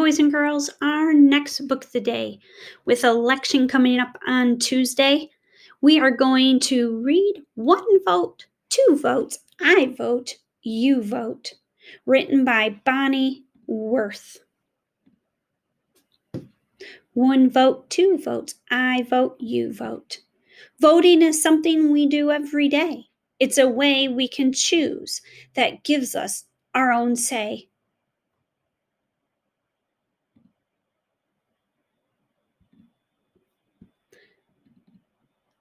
boys and girls, our next book of the day, with election coming up on Tuesday, we are going to read One Vote, Two Votes, I Vote, You Vote, written by Bonnie Worth. One vote, two votes, I vote, you vote. Voting is something we do every day. It's a way we can choose that gives us our own say.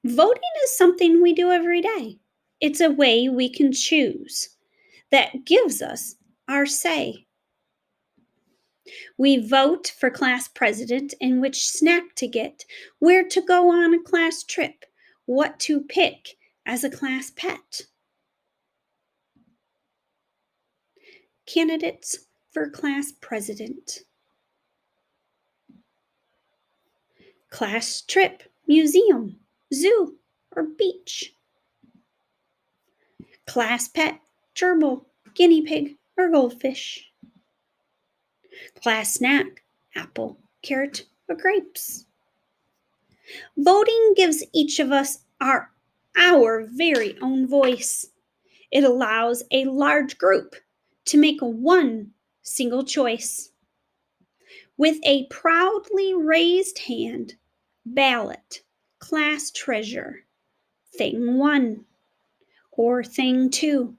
Voting is something we do every day. It's a way we can choose that gives us our say. We vote for class president and which snack to get, where to go on a class trip, what to pick as a class pet. Candidates for class president. Class trip, museum, zoo, or beach. Class pet, gerbil, guinea pig, or goldfish. Class snack, apple, carrot, or grapes. Voting gives each of us our very own voice. It allows a large group to make one single choice. With a proudly raised hand, ballot, class treasure, thing 1 or thing 2.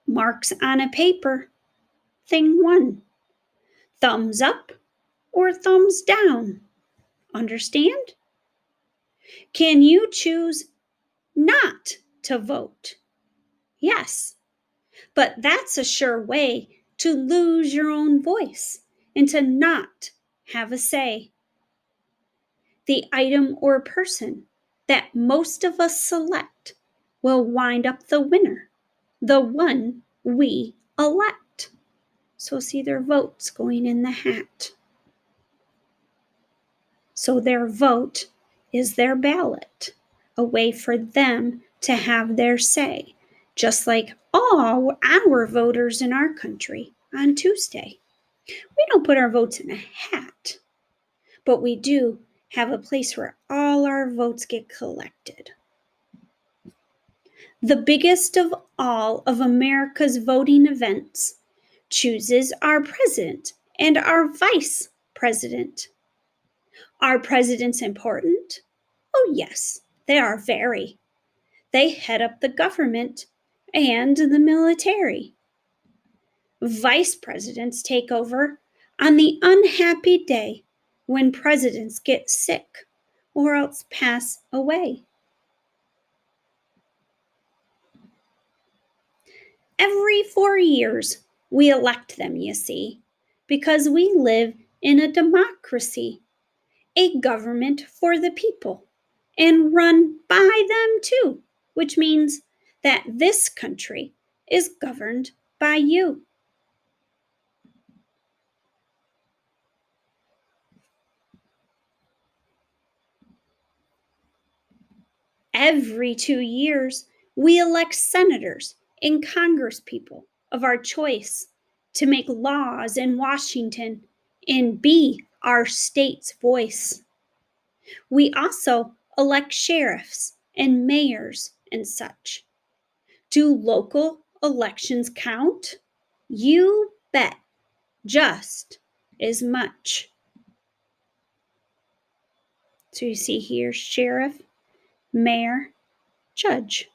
Marks on a paper, thing 1. Thumbs up or thumbs down. Understand? Can you choose not to vote? Yes, but that's a sure way to lose your own voice and to not have a say. The item or person that most of us select will wind up the winner, the one we elect. So see their votes going in the hat. So their vote is their ballot, a way for them to have their say, just like all our voters in our country on Tuesday. We don't put our votes in a hat, but we do have a place where all our votes get collected. The biggest of all of America's voting events chooses our president and our vice president. Are presidents important? Oh, yes, they are very. They head up the government and the military. Vice presidents take over on the unhappy day when presidents get sick or else pass away. Every 4 years, we elect them, you see, because we live in a democracy, a government for the people, and run by them too, which means that this country is governed by you. Every 2 years, we elect senators and congresspeople of our choice to make laws in Washington and be our state's voice. We also elect sheriffs and mayors and such. Do local elections count? You bet, just as much. So you see here, sheriff, mayor, judge.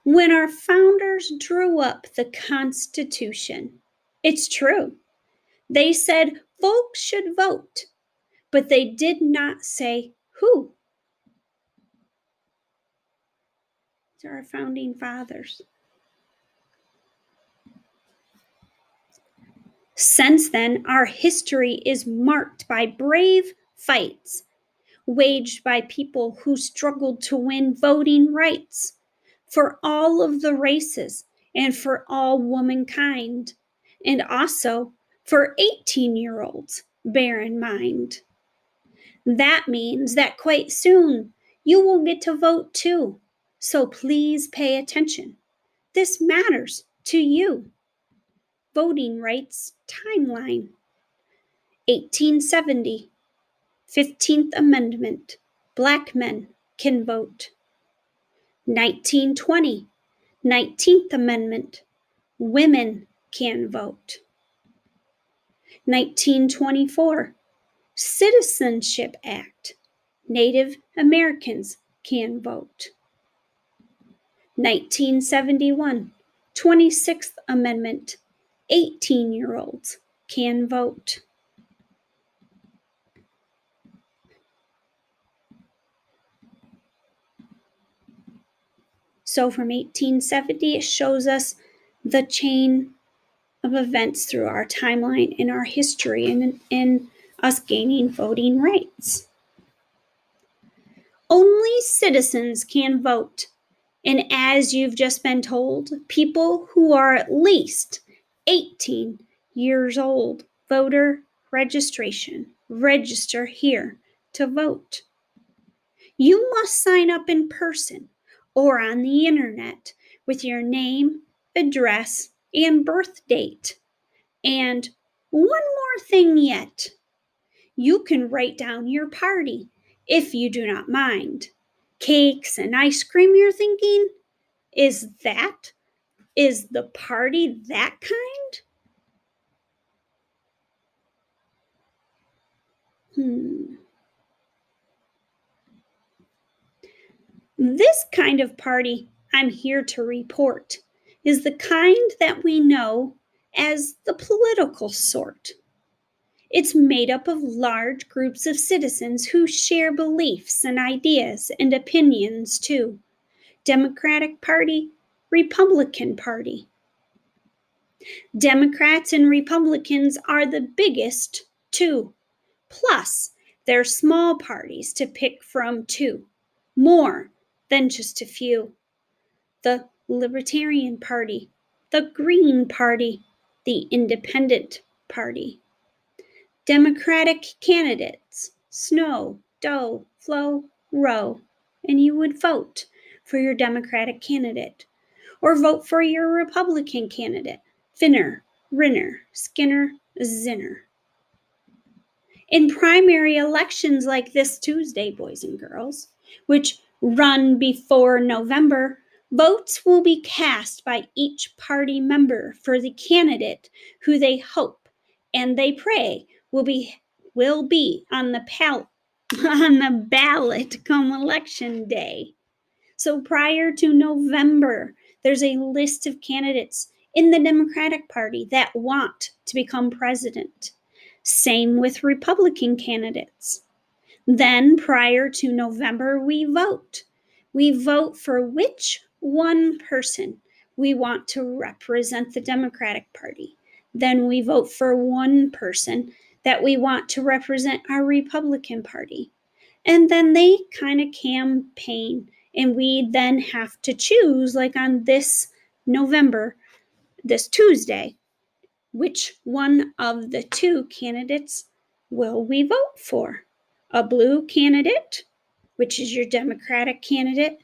When our founders drew up the Constitution, it's true, they said folks should vote, but they did not say who. These are our founding fathers. Since then, our history is marked by brave fights waged by people who struggled to win voting rights for all of the races and for all womankind, and also for 18-year-olds, bear in mind. That means that quite soon you will get to vote too, so please pay attention. This matters to you. Voting rights timeline: 1870, 15th Amendment, Black men can vote. 1920, 19th Amendment, women can vote. 1924, Citizenship Act, Native Americans can vote. 1971, 26th Amendment, 18-year-olds can vote. So from 1870, it shows us the chain of events through our timeline in our history and in us gaining voting rights. Only citizens can vote. And as you've just been told, people who are at least 18 years old, voter registration, register here to vote. You must sign up in person or on the internet with your name, address, and birth date. And one more thing yet. You can write down your party if you do not mind. Cakes and ice cream, you're thinking? Is the party that kind? This kind of party, I'm here to report, is the kind that we know as the political sort. It's made up of large groups of citizens who share beliefs and ideas and opinions too. Democratic Party, Republican Party. Democrats and Republicans are the biggest too. Plus, they're small parties to pick from too. More than just a few. The Libertarian Party, the Green Party, the Independent Party. Democratic candidates: Snow, Doe, Flo, Rowe, and you would vote for your Democratic candidate, or vote for your Republican candidate: Finner, Rinner, Skinner, Zinner. In primary elections like this Tuesday, boys and girls, which run before November, votes will be cast by each party member for the candidate who they hope and they pray will be on the ballot come election day. So prior to November, there's a list of candidates in the Democratic Party that want to become president. Same with Republican candidates. Then, prior to November, we vote. We vote for which one person we want to represent the Democratic Party. Then we vote for one person that we want to represent our Republican Party. And then they kind of campaign, and we then have to choose, like on this Tuesday, which one of the two candidates will we vote for? A blue candidate, which is your Democratic candidate,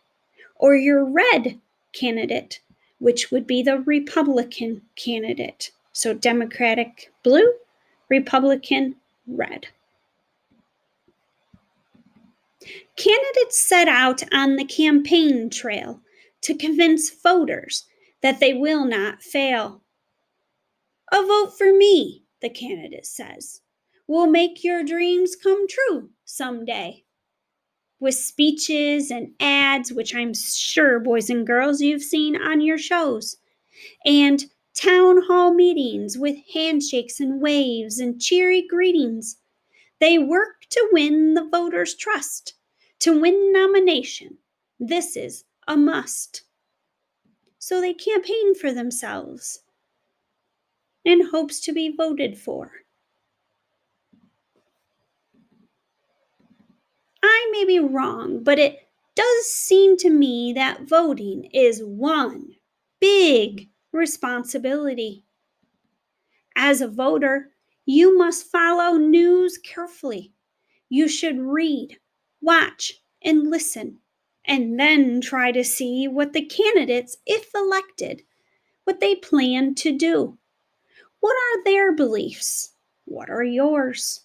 or your red candidate, which would be the Republican candidate. So Democratic blue, Republican red. Candidates set out on the campaign trail to convince voters that they will not fail. A vote for me, the candidate says, will make your dreams come true someday. With speeches and ads, which I'm sure, boys and girls, you've seen on your shows, and town hall meetings with handshakes and waves and cheery greetings. They work to win the voters' trust, to win nomination. This is a must. So they campaign for themselves in hopes to be voted for. I may be wrong, but it does seem to me that voting is one big responsibility. As a voter, you must follow news carefully. You should read, watch, and listen, and then try to see what the candidates, if elected, what they plan to do. What are their beliefs? What are yours?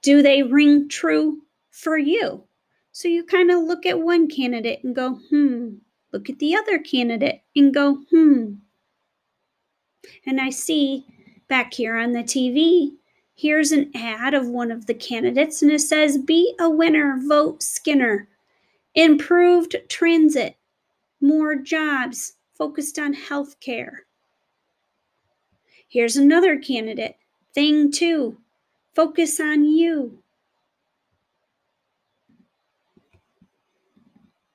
Do they ring true for you? So you kind of look at one candidate and go, look at the other candidate and go, And I see back here on the TV, here's an ad of one of the candidates, and it says, "Be a winner, vote Skinner. Improved transit, more jobs, focused on health care." Here's another candidate, "Thing two, focus on you."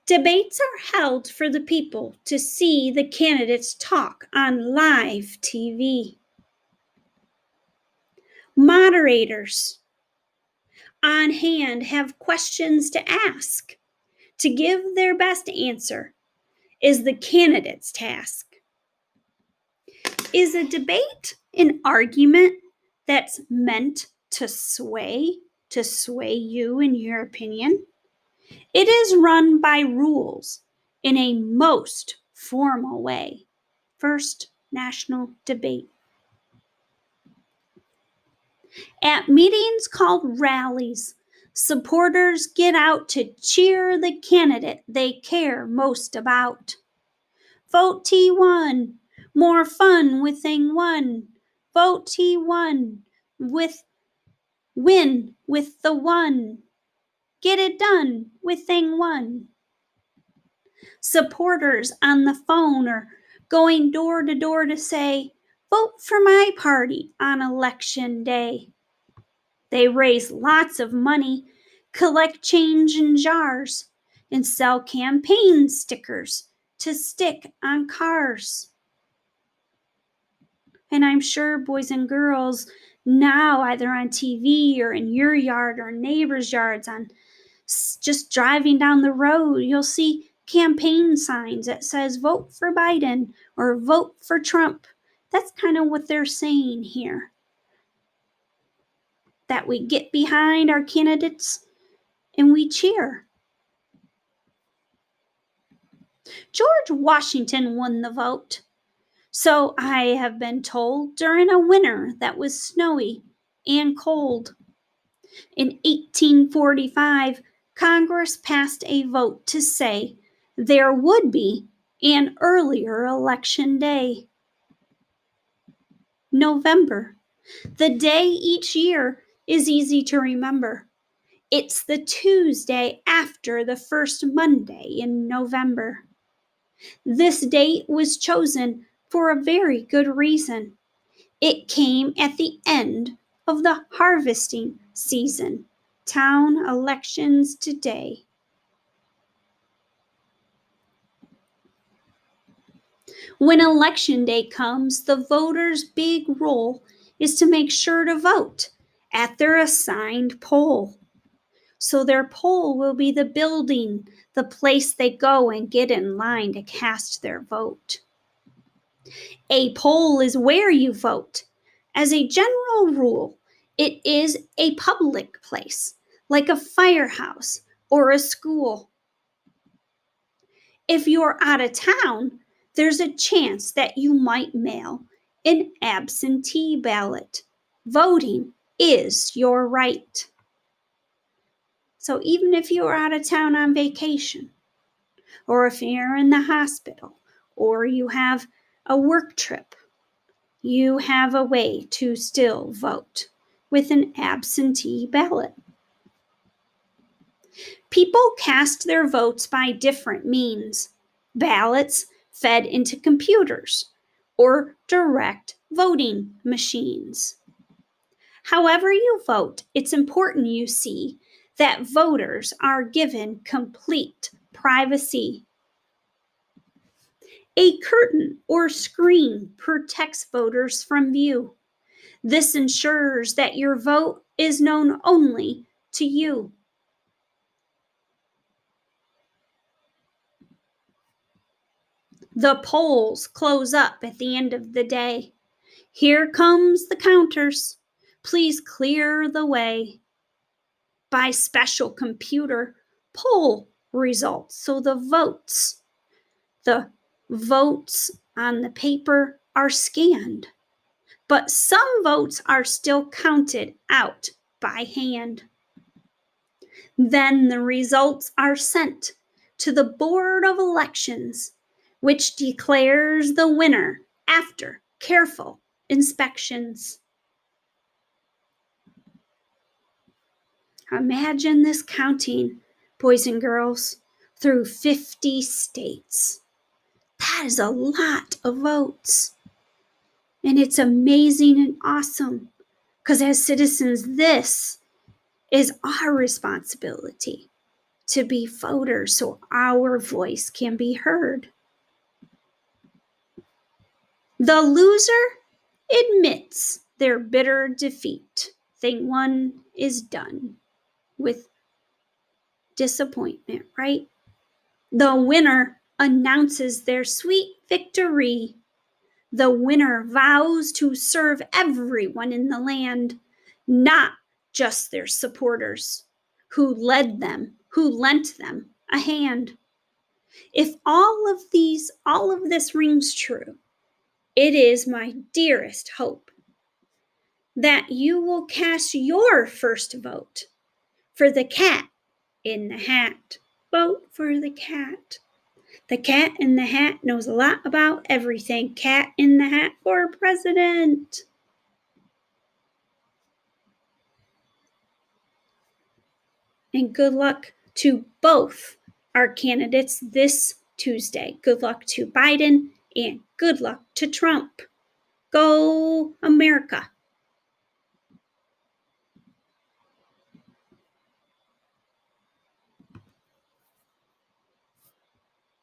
Debates are held for the people to see the candidates talk on live TV. Moderators on hand have questions to ask. To give their best answer is the candidate's task. Is a debate an argument that's meant to sway you in your opinion? It is run by rules in a most formal way. First national debate. At meetings called rallies, supporters get out to cheer the candidate they care most about. Vote T1, more fun with thing one. Vote T1, win with the one. Get it done with thing one. Supporters on the phone are going door to door to say, "Vote for my party on election day." They raise lots of money, collect change in jars, and sell campaign stickers to stick on cars. And I'm sure boys and girls now, either on TV or in your yard or neighbors' yards, on just driving down the road, you'll see campaign signs that says "Vote for Biden" or "Vote for Trump." That's kind of what they're saying here. That we get behind our candidates and we cheer. George Washington won the vote. So I have been told, during a winter that was snowy and cold. In 1845, Congress passed a vote to say there would be an earlier election day. November. The day each year is easy to remember. It's the Tuesday after the first Monday in November. This date was chosen for a very good reason. It came at the end of the harvesting season. Town elections today. When election day comes, the voters' big role is to make sure to vote at their assigned poll. So their poll will be the building, the place they go and get in line to cast their vote. A poll is where you vote. As a general rule, it is a public place, like a firehouse or a school. If you're out of town, there's a chance that you might mail an absentee ballot. Voting is your right. So even if you're out of town on vacation, or if you're in the hospital, or you have a work trip, you have a way to still vote with an absentee ballot. People cast their votes by different means. Ballots fed into computers or direct voting machines. However you vote, it's important you see that voters are given complete privacy. A curtain or screen protects voters from view. This ensures that your vote is known only to you. The polls close up at the end of the day. Here comes the counters. Please clear the way. By special computer poll results. So the votes on the paper are scanned. but some votes are still counted out by hand. Then the results are sent to the Board of Elections, which declares the winner after careful inspections. Imagine this counting, boys and girls, through 50 states. That is a lot of votes. And it's amazing and awesome because as citizens, this is our responsibility to be voters so our voice can be heard. The loser admits their bitter defeat. Thing one is done with disappointment, right? The winner announces their sweet victory. The winner vows to serve everyone in the land, not just their supporters who lent them a hand. If all of this rings true, it is my dearest hope that you will cast your first vote for the cat in the hat. Vote for the cat. The cat in the hat knows a lot about everything. Cat in the hat for president. And good luck to both our candidates this Tuesday. Good luck to Biden and good luck to Trump. Go America.